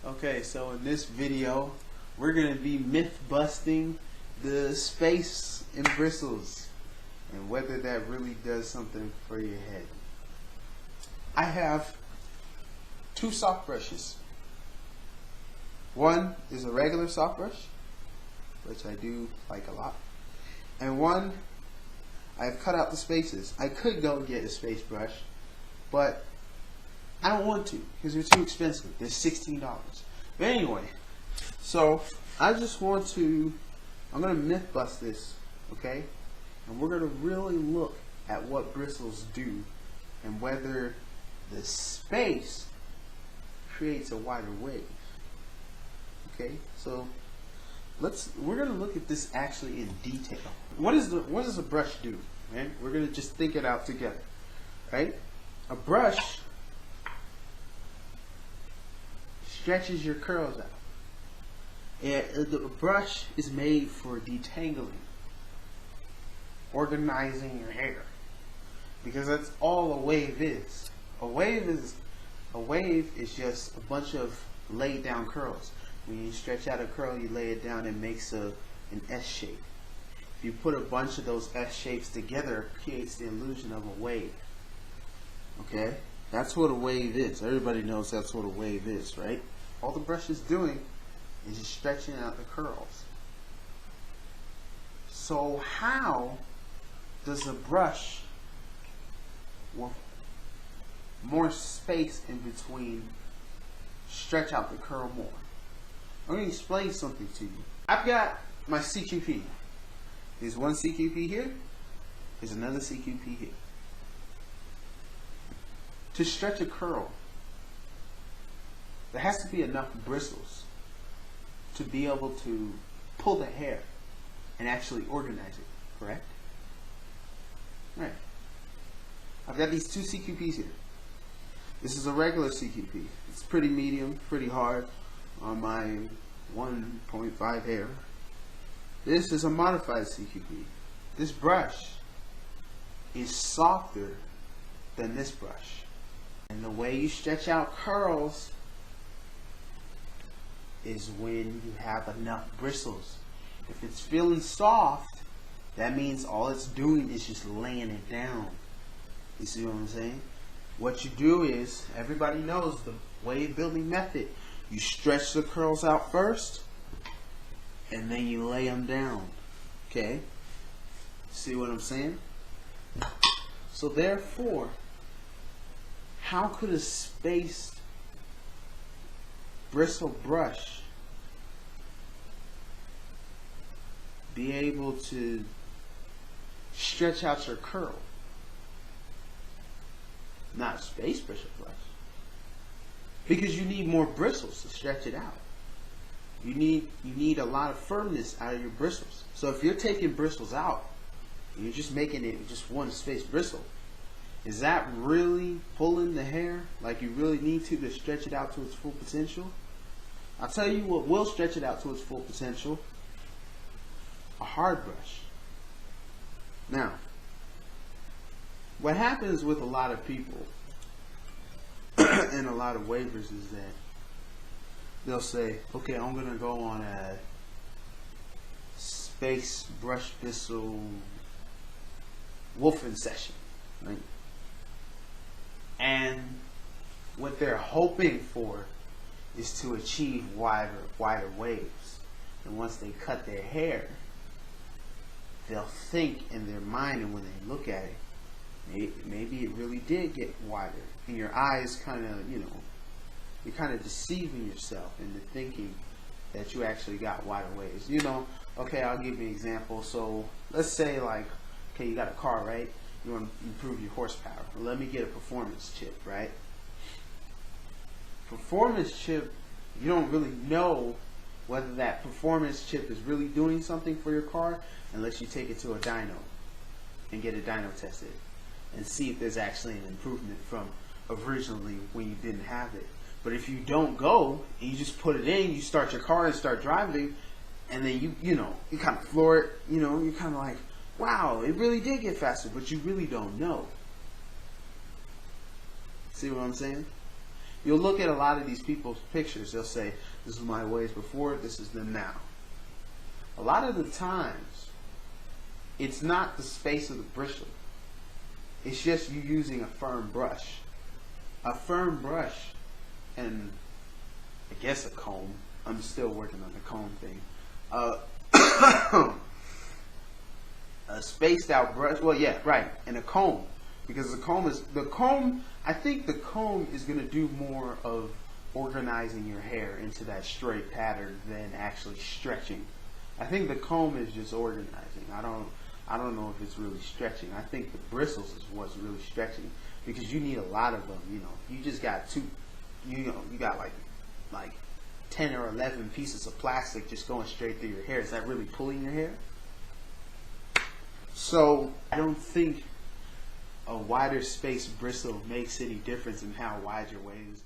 Okay, so in this video, we're going to be myth busting the space in bristles and whether that really does something for your head. I have two soft brushes. One is a regular soft brush, which I do like a lot, and one I've cut out the spaces. I could go and get a space brush, but I don't want to because they're too expensive. They're $16. But anyway, so I just want to, I'm going to myth bust this, okay? And we're going to really look at what bristles do and whether the space creates a wider wave. Okay, so we're going to look at this actually in detail. What does a brush do? Right? We're going to just think it out together. Right? A brush stretches your curls out. The brush is made for detangling, organizing your hair, because that's all a wave is. A wave is just a bunch of laid down curls. When you stretch out a curl, you lay it down, it makes an S shape. If you put a bunch of those S shapes together, it creates the illusion of a wave. Okay? That's what a wave is. Everybody knows that's what a wave is, right? All the brush is doing is just stretching out the curls. So how does a brush with more space in between stretch out the curl more? I'm going to explain something to you. I've got my CQP. There's one CQP here. There's another CQP here. To stretch a curl, there has to be enough bristles to be able to pull the hair and actually organize it, correct? Right. I've got these two CQPs here. This is a regular CQP. It's pretty medium, pretty hard on my 1.5 hair. This is a modified CQP. This brush is softer than this brush. And the way you stretch out curls is when you have enough bristles. If it's feeling soft, that means all it's doing is just laying it down. You see what I'm saying? What you do is, everybody knows the wave building method. You stretch the curls out first, and then you lay them down. Okay? See what I'm saying? So therefore, how could a spaced bristle brush be able to stretch out your curl? Not a space bristle brush. Because you need more bristles to stretch it out. You need a lot of firmness out of your bristles. So if you're taking bristles out, and you're just making it just one space bristle, is that really pulling the hair like you really need to stretch it out to its full potential? I'll tell you what will stretch it out to its full potential. A hard brush. Now, what happens with a lot of people and a lot of wavers is that they'll say, okay, I'm going to go on a space brush bristle wolfing session, right? And what they're hoping for is to achieve wider waves. And once they cut their hair, they'll think in their mind, and when they look at it, maybe it really did get wider. And your eyes kind of, you're kind of deceiving yourself into thinking that you actually got wider waves. Okay, I'll give you an example. So let's say okay, you got a car, right? You want to improve your horsepower. Well, let me get a performance chip, right? Performance chip, you don't really know whether that performance chip is really doing something for your car unless you take it to a dyno and get a dyno tested and see if there's actually an improvement from originally when you didn't have it. But if you don't go and you just put it in, you start your car and start driving, and then you kind of floor it, you're kind of like, wow, it really did get faster, but you really don't know. See what I'm saying? you'll look at a lot of these people's pictures. They'll say, "This is my waves before. This is them now." A lot of the times, it's not the space of the bristle. It's just you using a firm brush. A firm brush and I guess a comb. I'm still working on the comb thing. A spaced out brush. Well, yeah, right. And a comb. Because the comb, I think the comb is going to do more of organizing your hair into that straight pattern than actually stretching. I think the comb is just organizing. I don't know if it's really stretching. I think the bristles is what's really stretching, because you need a lot of them. You know, you just got you got like 10 or 11 pieces of plastic just going straight through your hair. Is that really pulling your hair? So I don't think a wider space bristle makes any difference in how wide your wave is.